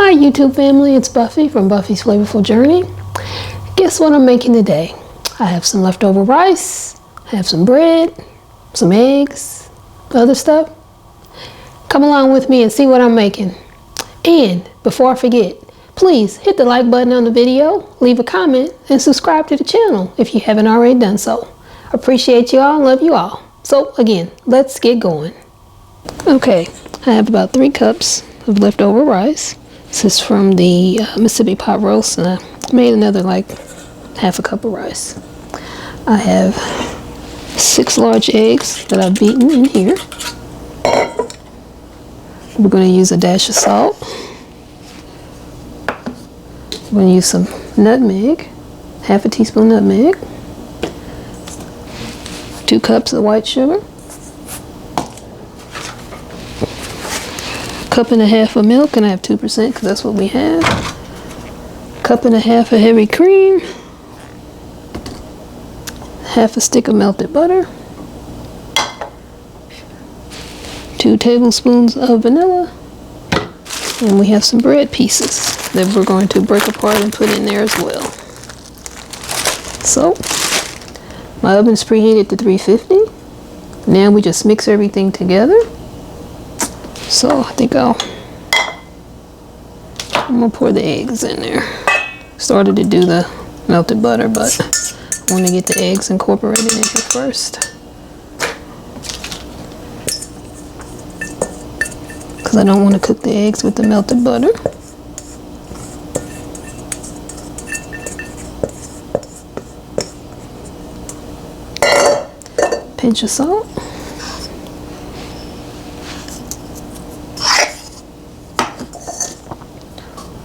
Hi YouTube family, it's Buffy from Buffy's Flavorful Journey. Guess what I'm making today? I have some leftover rice, I have some bread, some eggs, other stuff. Come along with me and see what I'm making. And before I forget, please hit the like button on the video, leave a comment, and subscribe to the channel if you haven't already done so. Appreciate you all, love you all. So again, let's get going. Okay, I have about 3 cups of leftover rice. This is from the Mississippi pot roast, and I made another like half a cup of rice. I have 6 large eggs that I've beaten in here. We're going to use a dash of salt. We're going to use some nutmeg, half a teaspoon nutmeg, 2 cups of white sugar, 1.5 cups of milk, and I have 2% because that's what we have. 1.5 cups of heavy cream, half a stick of melted butter, 2 tablespoons of vanilla, and we have some bread pieces that we're going to break apart and put in there as well. So my oven's preheated to 350. Now we just mix everything together. So I think I'm gonna pour the eggs in there. Started to do the melted butter, but I want to get the eggs incorporated in here first, because I don't want to cook the eggs with the melted butter. Pinch of salt.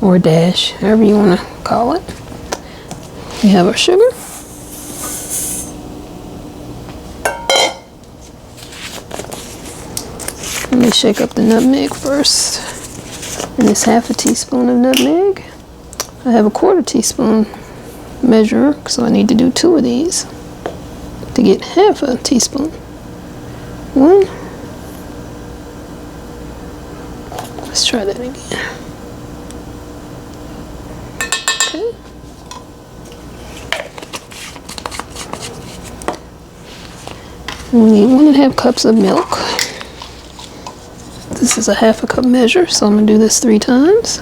Or dash, however you want to call it. We have our sugar. Let me shake up the nutmeg first. And it's half a teaspoon of nutmeg. I have a 1/4 teaspoon measure, so I need to do 2 of these to get half a teaspoon. 1. Let's try that again. Okay. We need 1.5 cups of milk. This is a 1/2 cup measure, so I'm going to do this 3 times.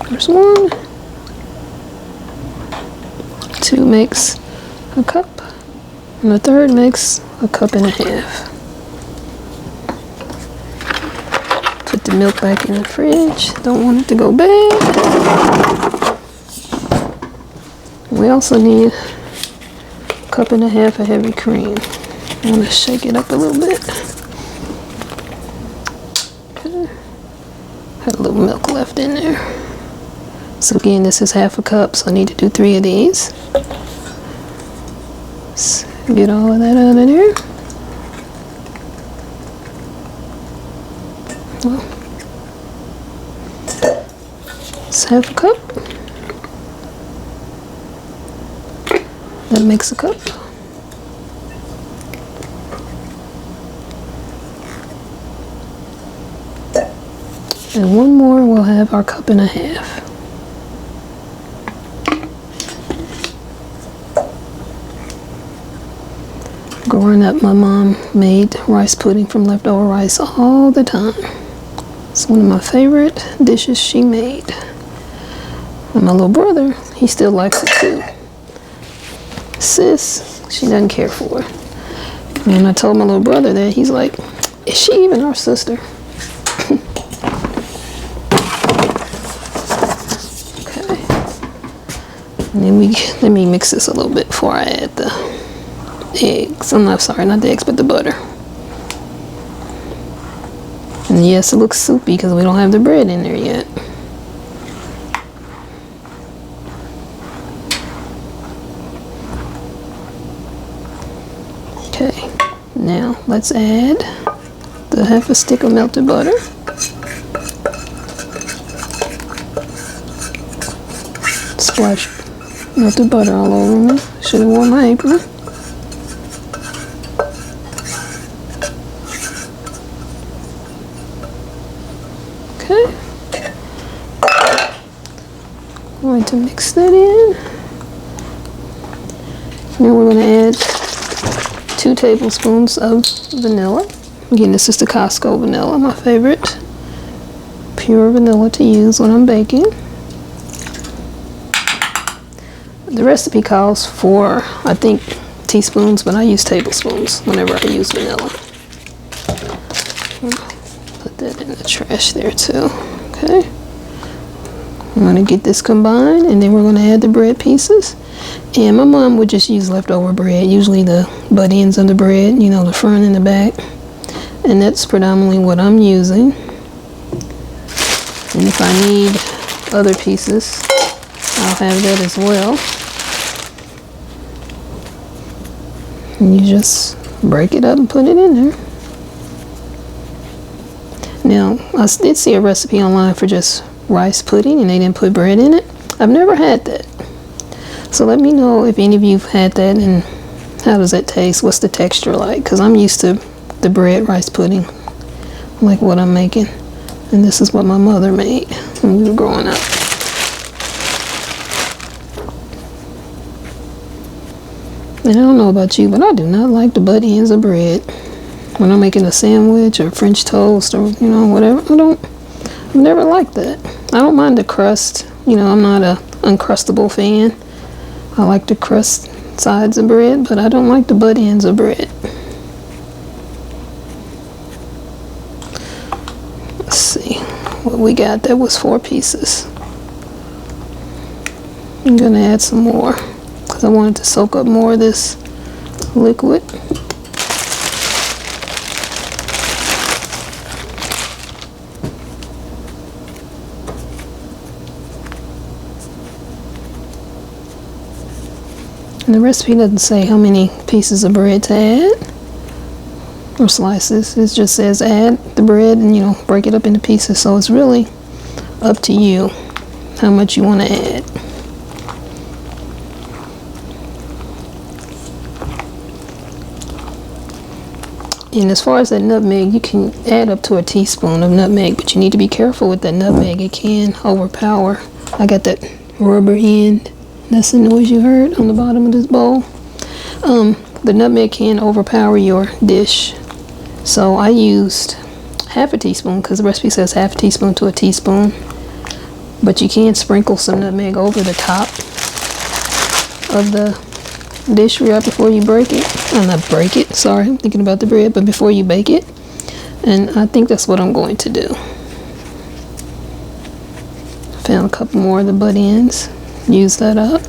There's 1. 2 makes a cup, and the 3rd makes a 1.5 cups. Put the milk back in the fridge. Don't want it to go bad. We also need 1.5 cups of heavy cream. I'm going to shake it up a little bit. Okay. Had a little milk left in there. So again, this is 1/2 cup, so I need to do 3 of these. Let's get all of that out of there. Well, it's 1/2 cup. That makes a cup. And 1 more, we'll have our 1.5 cups. Growing up, my mom made rice pudding from leftover rice all the time. It's one of my favorite dishes she made. And my little brother, he still likes it too. Sis, she doesn't care for it. And I told my little brother that, he's like, is she even our sister? Okay. And then let me mix this a little bit before I add the eggs. I'm not sorry, not the eggs, but the butter. And yes, it looks soupy because we don't have the bread in there yet. Okay, now let's add the 1/2 stick of melted butter. Splash melted butter all over me. Should have worn my apron. Okay. I'm going to mix that in. Now we're going to add 2 tablespoons of vanilla. Again, this is the Costco vanilla, my favorite. Pure vanilla to use when I'm baking. The recipe calls for, I think, teaspoons, but I use tablespoons whenever I use vanilla. Put that in the trash there too. Okay. I'm going to get this combined, and then we're going to add the bread pieces. And my mom would just use leftover bread, usually the butt ends of the bread, you know, the front and the back. And that's predominantly what I'm using. And if I need other pieces, I'll have that as well. And you just break it up and put it in there. Now, I did see a recipe online for just rice pudding, and they didn't put bread in it. I've never had that. So let me know if any of you've had that, and how does that taste? What's the texture like? Because I'm used to the bread rice pudding, like what I'm making. And this is what my mother made when we were growing up. And I don't know about you, but I do not like the butt ends of bread. When I'm making a sandwich or French toast or, you know, whatever, I've never liked that. I don't mind the crust. You know, I'm not a Uncrustable fan. I like the crust sides of bread, but I don't like the butt ends of bread. Let's see what we got. That was 4 pieces. I'm gonna add some more because I wanted to soak up more of this liquid. And the recipe doesn't say how many pieces of bread to add or slices. It just says add the bread and, you know, break it up into pieces. So it's really up to you how much you want to add. And as far as that nutmeg, you can add up to a teaspoon of nutmeg, but you need to be careful with that nutmeg. It can overpower. I got that rubber end. That's the noise you heard on the bottom of this bowl. The nutmeg can overpower your dish. So I used half a teaspoon because the recipe says half a teaspoon to a teaspoon. But you can sprinkle some nutmeg over the top of the dish right before you break it. Not break it, sorry, I'm thinking about the bread, but before you bake it. And I think that's what I'm going to do. Found a couple more of the butt ends. Use that up.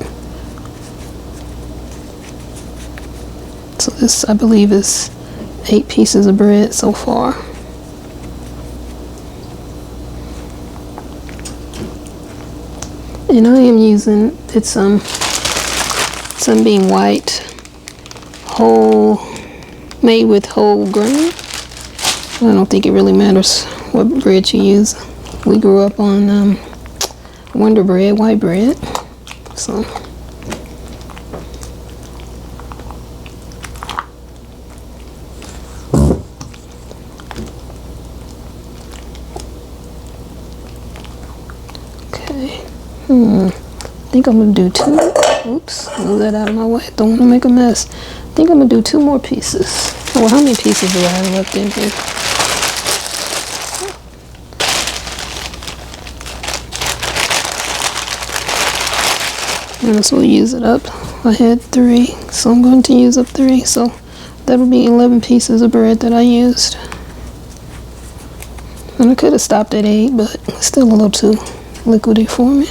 So this, I believe, is 8 pieces of bread so far. And I am using, it's Sunbeam white, whole, made with whole grain. I don't think it really matters what bread you use. We grew up on Wonder Bread, white bread. So okay. I think I'm gonna do 2. Oops, move that out of my way. Don't want to make a mess. I think I'm gonna do 2 more pieces. Oh, well, how many pieces do I have left in here? And this will use it up. I had 3, so I'm going to use up 3. So that'll be 11 pieces of bread that I used. And I could have stopped at 8, but it's still a little too liquidy for me.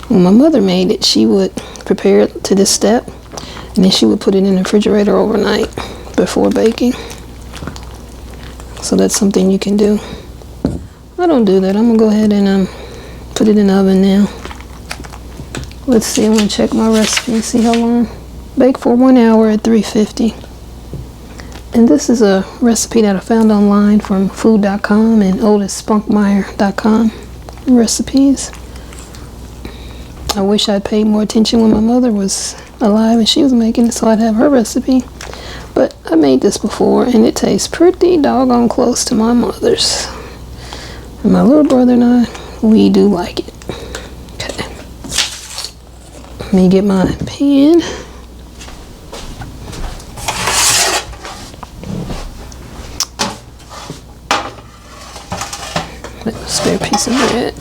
When my mother made it, she would prepare it to this step, and then she would put it in the refrigerator overnight before baking. So that's something you can do. I don't do that. I'm gonna go ahead and put it in the oven now. Let's see, I'm gonna check my recipe and see how long. Bake for 1 hour at 350. And this is a recipe that I found online from food.com and otispunkmeyer.com recipes. I wish I'd paid more attention when my mother was alive and she was making it, so I'd have her recipe. But I made this before and it tastes pretty doggone close to my mother's. And my little brother and I, we do like it. Okay. Let me get my pan. A spare piece of bread.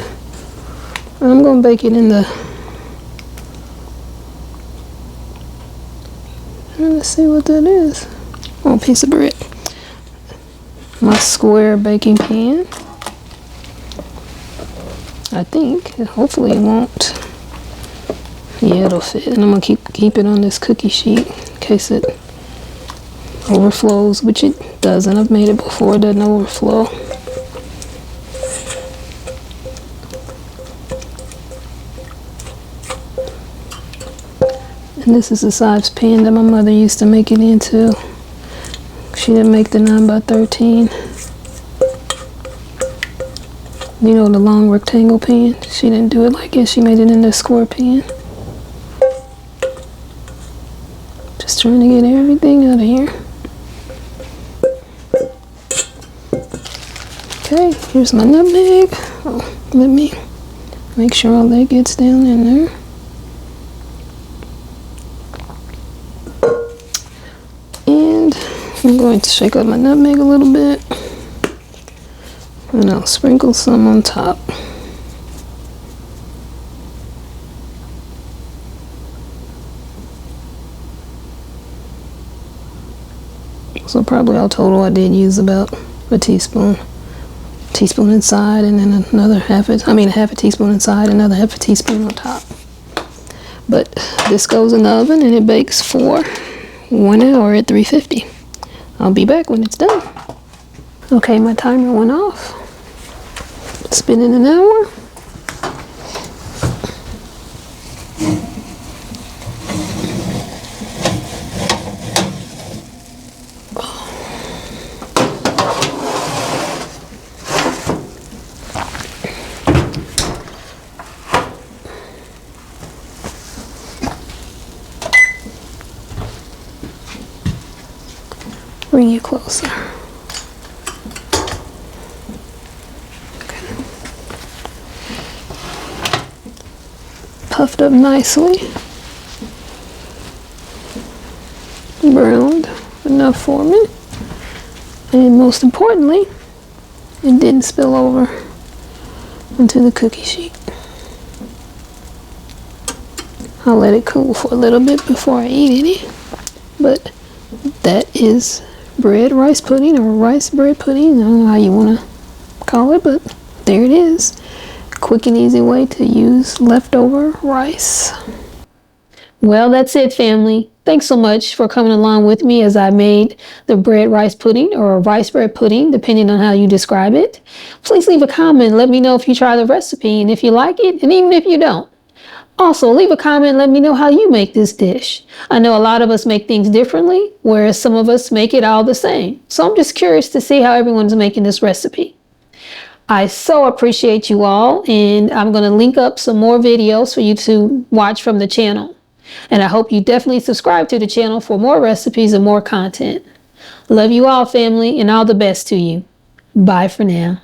I'm going to bake it in the, let's see what that is. Oh, a piece of bread. My square baking pan. I think, hopefully it won't. Yeah, it'll fit. And I'm going to keep it on this cookie sheet in case it overflows, which it doesn't. I've made it before, it doesn't overflow. And this is the size pan that my mother used to make it into. She didn't make the 9x13. You know, the long rectangle pan. She didn't do it like this. She made it in the square pan. Just trying to get everything out of here. Okay, here's my nutmeg. Oh, let me make sure all that gets down in there. And I'm going to shake up my nutmeg a little bit. And I'll sprinkle some on top. So probably all total I did use about a teaspoon. Teaspoon inside and then another half a teaspoon inside, another half a teaspoon on top. But this goes in the oven and it bakes for 1 hour at 350. I'll be back when it's done. Okay, my timer went off. It's been in an hour. Bring you closer. Okay. Puffed up nicely. Browned enough for me. And most importantly, it didn't spill over into the cookie sheet. I'll let it cool for a little bit before I eat any. But that is bread rice pudding, or rice bread pudding. I don't know how you want to call it, but there it is. Quick and easy way to use leftover rice. Well, that's it, family. Thanks so much for coming along with me as I made the bread rice pudding, or rice bread pudding, depending on how you describe it. Please leave a comment. Let me know if you try the recipe and if you like it, and even if you don't. Also, leave a comment and let me know how you make this dish. I know a lot of us make things differently, whereas some of us make it all the same. So I'm just curious to see how everyone's making this recipe. I so appreciate you all, and I'm going to link up some more videos for you to watch from the channel. And I hope you definitely subscribe to the channel for more recipes and more content. Love you all, family, and all the best to you. Bye for now.